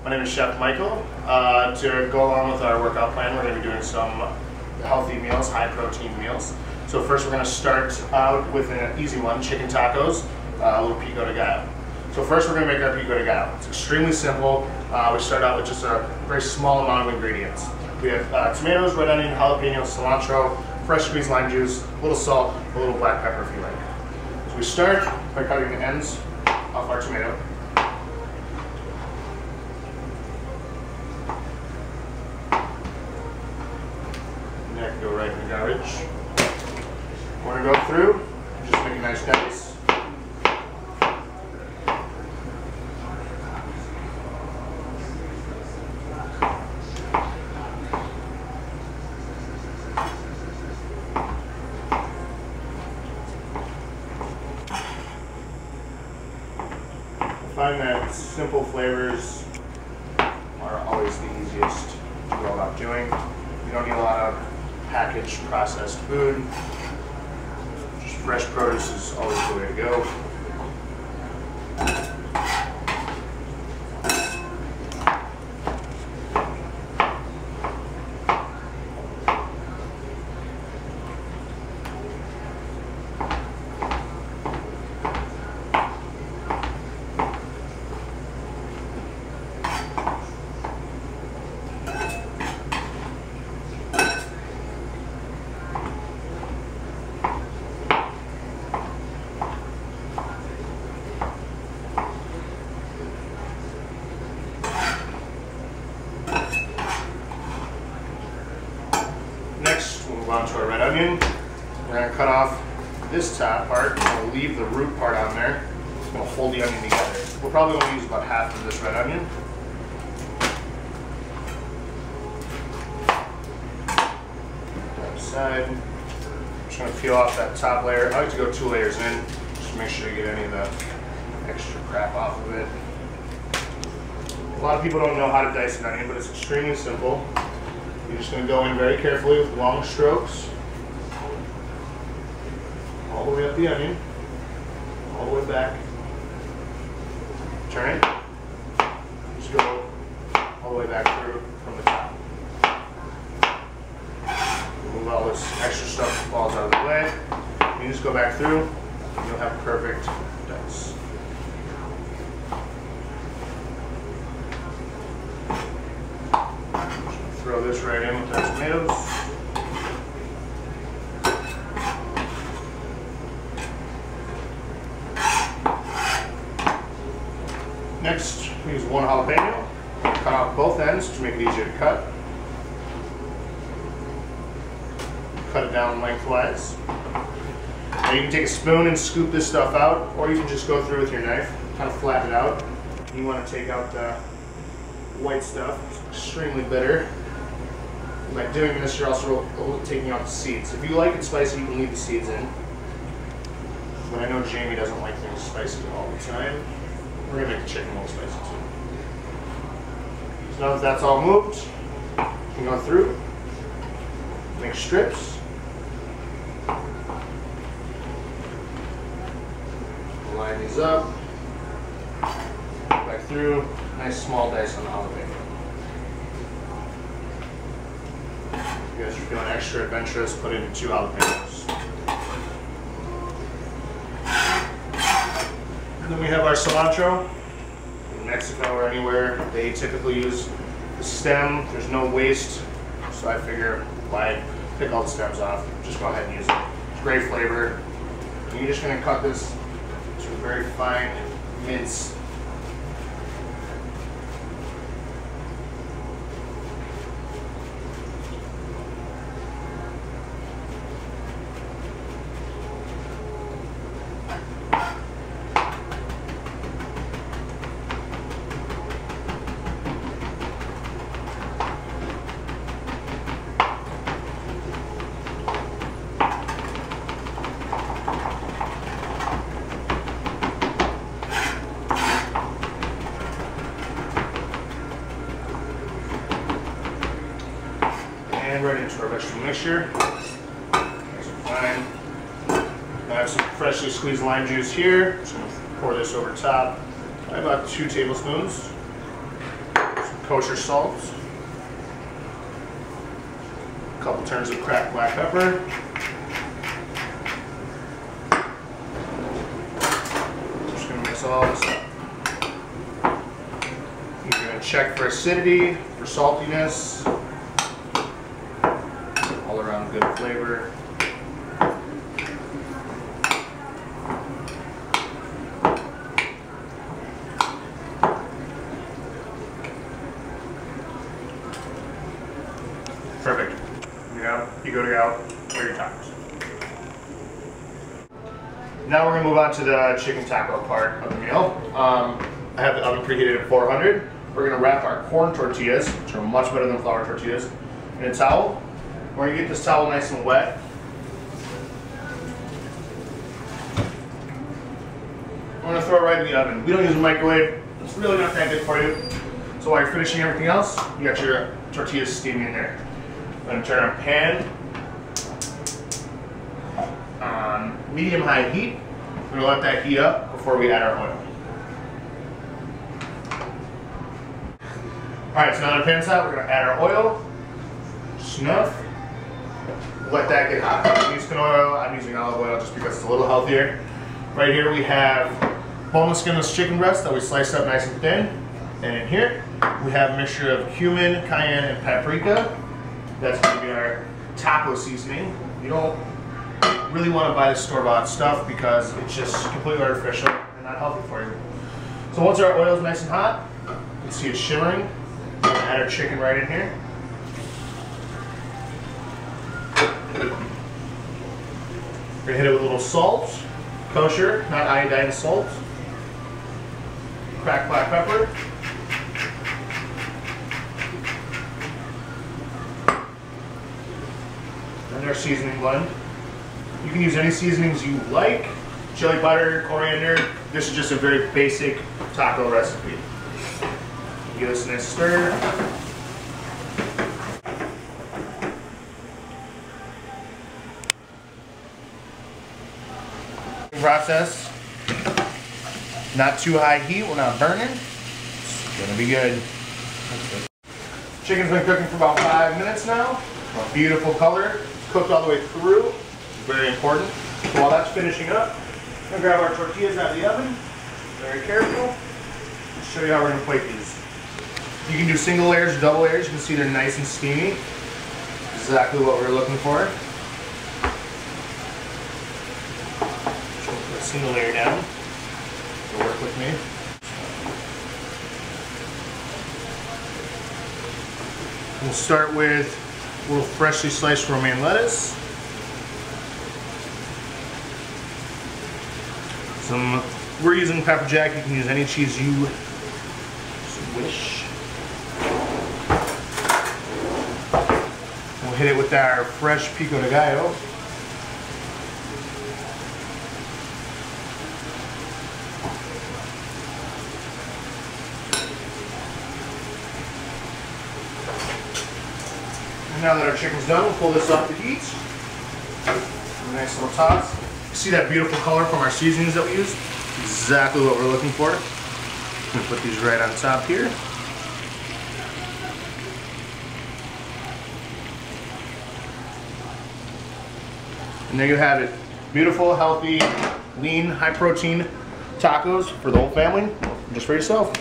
My name is Chef Michael. To go along with our workout plan, we're going to be doing some healthy meals, high protein meals. So first we're going to start out with an easy one, chicken tacos, a little Pico de Gallo. So first we're going to make our Pico de Gallo. It's extremely simple. We start out with just a very small amount of ingredients. We have tomatoes, red onion, jalapeno, cilantro, fresh squeezed lime juice, a little salt, a little black pepper if you like. So we start by cutting the ends off our tomato. And that can go right in the garbage. We're going to go through, just make a nice dice. I find that simple flavors are always the easiest to go about doing. You don't need a lot of packaged processed food. Just fresh produce is always the way to go. Next, we'll move on to our red onion. We're going to cut off this top part. We'll leave the root part on there. It's going to hold the onion together. We'll probably only use about half of this red onion. Side. I'm just going to peel off that top layer. I like to go 2 layers in, just to make sure you get any of the extra crap off of it. A lot of people don't know how to dice an onion, but it's extremely simple. You're just going to go in very carefully with long strokes, all the way up the onion, all the way back. Turn it. Just go all the way back through from the top. Remove all this extra stuff that falls out of the way. You just go back through, and you'll have perfect dice. Throw this right in with our tomatoes. Next, we use 1 jalapeno. Cut off both ends to make it easier to cut. Cut it down lengthwise. Now you can take a spoon and scoop this stuff out, or you can just go through with your knife, kind of flatten it out. You want to take out the white stuff. It's extremely bitter. By doing this, you're also taking out the seeds. If you like it spicy, you can leave the seeds in. But I know Jamie doesn't like things spicy all the time. We're going to make the chicken a little spicy too. So now that that's all moved, you can go through, make strips. Line these up, back through, nice small dice on the jalapeno. If you guys are feeling extra adventurous, put in 2 jalapenos. And then we have our cilantro. In Mexico or anywhere, they typically use the stem. There's no waste, so I figure why pick all the stems off. Just go ahead and use it. It's great flavor. And you're just going to cut this to a very fine mince. And right into our vegetable mixture. Nice and fine. I have some freshly squeezed lime juice here. Just going to pour this over top. About 2 tablespoons. Just kosher salt, a couple turns of cracked black pepper, just going to mix all this up. You're going to check for acidity, for saltiness, all around good flavor. Perfect. Pico de Gallo for your tacos. Now we're going to move on to the chicken taco part of the meal. I have the oven preheated at 400. We're going to wrap our corn tortillas, which are much better than flour tortillas, in a towel. We're going to get this towel nice and wet. We're going to throw it right in the oven. We don't use a microwave. It's really not that good for you. So while you're finishing everything else, you got your tortillas steaming in there. I'm going to turn our pan on medium-high heat. We're going to let that heat up before we add our oil. Alright, so now that our pan's hot, we're going to add our oil. Just enough. Let that get hot. I'm using oil, I'm using olive oil just because it's a little healthier. Right here we have boneless skinless chicken breast that we sliced up nice and thin. And in here, we have a mixture of cumin, cayenne, and paprika. That's going to be our taco seasoning. You don't really want to buy the store-bought stuff because it's just completely artificial and not healthy for you. So once our oil is nice and hot, you can see it shimmering. We're going to add our chicken right in here. We're going to hit it with a little salt, kosher, not iodine salt. Cracked black pepper. And our seasoning blend. You can use any seasonings you like. Chili butter, coriander. This is just a very basic taco recipe. Give this a nice stir. Process. Not too high heat, we're not burning. It's gonna be good. Chicken's been cooking for about 5 minutes now. A beautiful color. It's cooked all the way through. It's very important. So while that's finishing up, I'm gonna grab our tortillas out of the oven. Very careful. I'll show you how we're gonna plate these. You can do single layers or double layers. You can see they're nice and steamy. Exactly what we're looking for. Put a single layer down. It'll work with me. We'll start with a little freshly sliced romaine lettuce. We're using pepper jack. You can use any cheese you wish. We'll hit it with our fresh Pico de Gallo. And now that our chicken's done, we'll pull this off the heat. A nice little toss. See that beautiful color from our seasonings that we used? Exactly what we're looking for. I'm going to put these right on top here. And there you have it. Beautiful, healthy, lean, high protein tacos for the whole family, just for yourself.